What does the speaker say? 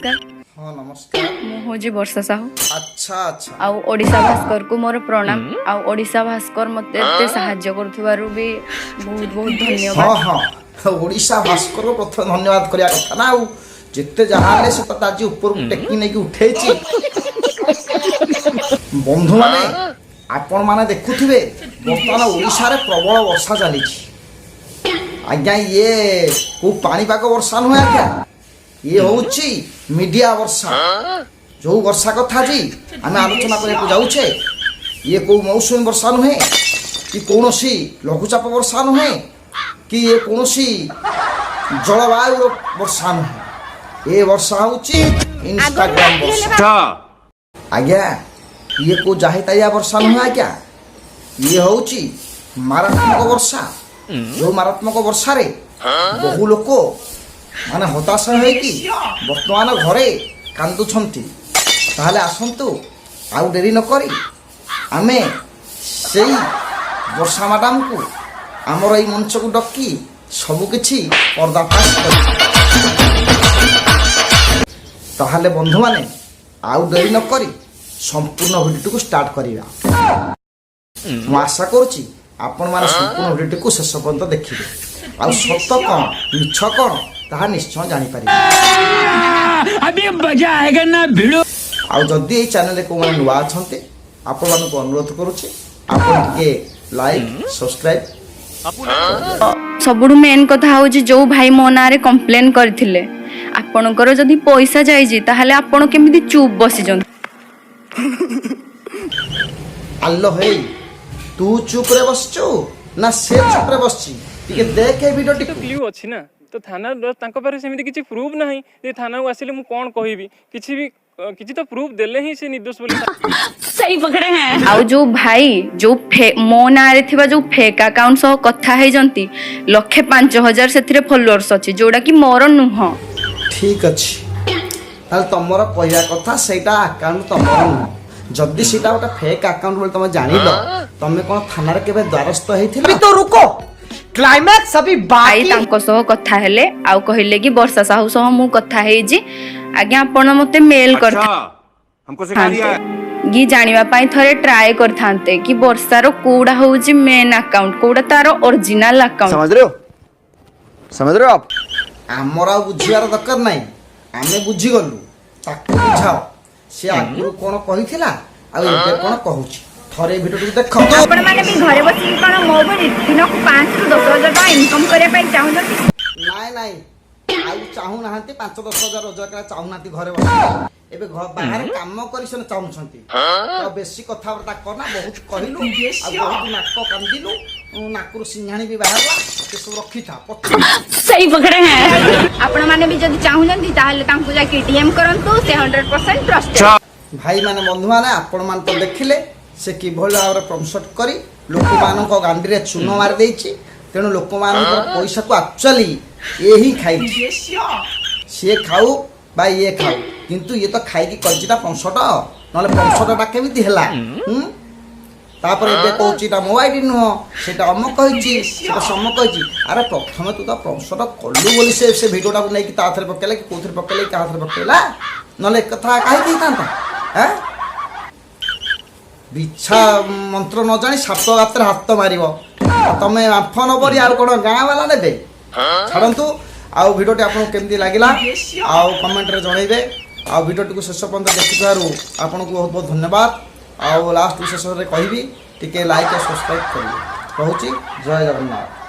नमस्कार। हाँ नमस्कार। मु होजी वर्षा साहू। अच्छा अच्छा। आउ ओडिशा भास्कर को मोर प्रणाम। आउ ओडिशा भास्कर मते एते सहाय्य करथुवारु भी बहुत बहुत धन्यवाद। हाँ हाँ ओडिशा भास्कर प्रथम धन्यवाद करिया कथा ना आउ जेते जहाले से तो आज ऊपर टेक्नी नै कि उठेछि बंधु माने आपण माने देखुथिबे वर्तमान ओडिशा रे प्रबल वर्षा चलीछि आज्ञा ये को पानी पाक वर्षा नुहे आज्ञा ये होउछि मीडिया वर्षा जो वर्षा कथा जी आम आलोचना करने जाऊे ये को मौसुमी वर्षा नुहे कि कौन लघुचाप वर्षा नुहे कि ये कौन जलवायु वर्षा नुहे ये वर्षा होउछि इंस्टाग्राम वर्षा आज्ञा ये को जाहिताया वर्षा नुहे आज्ञा ये होउछि मारात्मक वर्षा जो मारात्मक वर्षा रे बहु लोक माने हताश होइकी वर्तमान घरे कांदुछंती ताहले आसंतु आउ डेरी न करी आमे सेई वर्षा मैडम को आमर एई मंच को डकी सबु किछि पर्दाफाश करी ताहले बंधु माने आउ डेरी न करी संपूर्ण भिडियो को स्टार्ट करिया मु आशा करूची आपण माने संपूर्ण भिडियो को शेष पर्यंत देखिबे आ सत्य कोन मिछ कोन ताहा निश्चय जानि पारि अभी मजा आएगा ना भिड़ो आ जदि ए चैनल को माने नुआ छनते आपण माने को अनुरोध करूची आपण के लाइक सब्सक्राइब सबुडु मेन कथा होजी जो भाई मो ना रे कंप्लेन करथिले आपनकर जदि पैसा जाई जी ताहाले आपण केमिति चुप बसी जन अल्लो हे तू चुप रे बसचो ना से चुप रे बसची टिके देख ए वीडियो टिक क्ल्यू अछि ना तो थाना तांको पारे सेमिति किछि प्रूफ नाही जे थाना को आसिले मु कोन कहिबी किछि तो प्रूफ देले ही से निर्दोष बोली सही पकड़े हैं आउ जो भाई जो मो ना रे थिबा जो फेक अकाउंट सह कथा हे जंती 1,05,000 सेथिरे फॉलोअर्स अछि जोडा कि मोर नुह ठीक अछि ताल तमरा कहया कथा सेटा अकाउंट तमरा नुह जदि सेटा ओटा फेक अकाउंट बोल तमे जानिलो तमे कोन थाना रे केबे द्वारस्थ हेथिला अभी तो रुको क्लाइमैक्स अभी बाकी तांको सह कथा हेले आउ कहिले कि वर्षा साहू सह मु कथा हे जी आज्ञा आपण मते मेल कर हमको सिखा दिया है गी जानिबा पई थरे ट्राई करथांते कि वर्षा रो कोडा होउची मेन अकाउंट कोडा तारो ओरिजिनल अकाउंट समझ रहे हो आप हमरा बुझियार दरकार नाही आमे बुझी गलु ताकू बुझाओ से आगुरु कोन कहिथिला आ एबे कोन कहूची थरे वीडियो को देखो आपण माने भी घरे बसी कोन मो बडी दिन को 5 ରୁ 10,000 टका इनकम करे पई चाहू नथि नाय नाय आउ चाहू नाहंती 5-10,000 रोजगार करा चाहू नाती घरे बसी एबे घर बाहर काम करी सन चाहू छंती तो बेसी कथा बर्ता करना बहुत कहिलु आ बहुत नाक कांदिलु नाकुर सिंहाणी भी बाहरला से सब रखी था सही पकड़े हैं आपण माने भी जदी चाहू नथि ताहले तांकु जा के डीएम करंतु से 100% ट्रस्टेड भाई माने बंधु माने आपण मान तो देखिले से कि भल भाव प्रमोट करी लोक मान गांडी रे चून मार देछि तेणु लोक मान पैसा को एक्चुअली यही खाई सी खाऊ बा ये खाऊ किंतु ये तो खाई की करजिटा 65 नले 65टा केमिति हला तापर एबे कहूचिटा मोबाइल नुह सेटा अम कहिछि सेटा सम कहिछि अरे प्रथम तू तो 65 कल्लू बोली से वीडियोटा को नै कि ताथरे पकेले कि कोथरे पकेले कि हाथरे पकेला नले कथा काहे दैतांता हैं बिच्छा मंत्र न जानी साप गात्र हाथ मारिबो तमे आफ न परी आ कोन गाँ वाला नेबे छाड़ंतु आ वीडियोटी आपन केमती लागिला आ कमेंट रे जणाइबे आ वीडियोटी को शेष पर्यंत देखिथारु आपन को बहुत बहुत धन्यवाद आ लास्ट शेष रे कहिबी टिके लाइक और सब्सक्राइब करिवे कहूची जय जगन्नाथ।